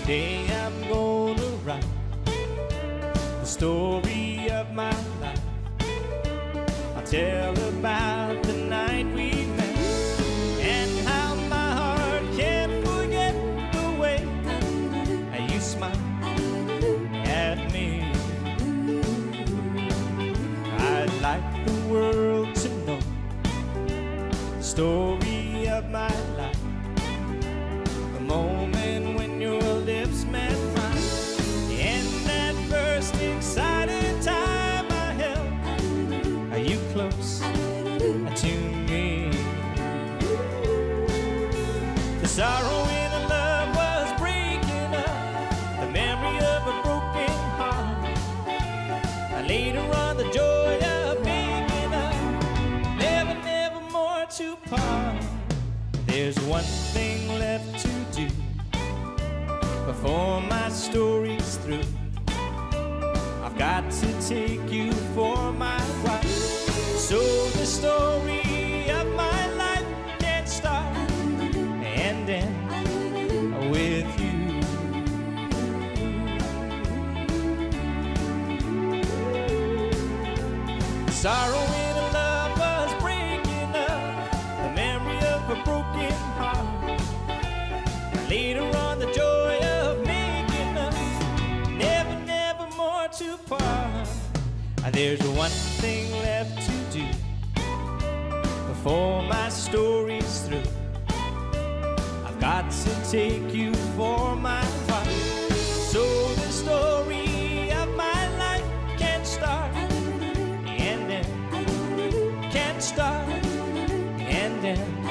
Today I'm gonna write the story of my life. I'll tell about the night we met and how my heart can't forget the way you smiled at me. I'd like the world to know the story of my life, the moment when your lips met mine, and that first exciting time I held you close to me. The sorrow in a love was breaking up, the memory of a broken heart. Later on, the joy of making up, never, never more to part. There's one thing left to do before my story's through. I've got to take you for my wife, so the story of my life can start and end with you. Sorrow in a love was breaking up, the memory of a broken heart. Later on, the joy of making up, never, never more to part. There's one thing left to do before my story's through. I've got to take you for my wife, so the story of my life can start and end, can start and end.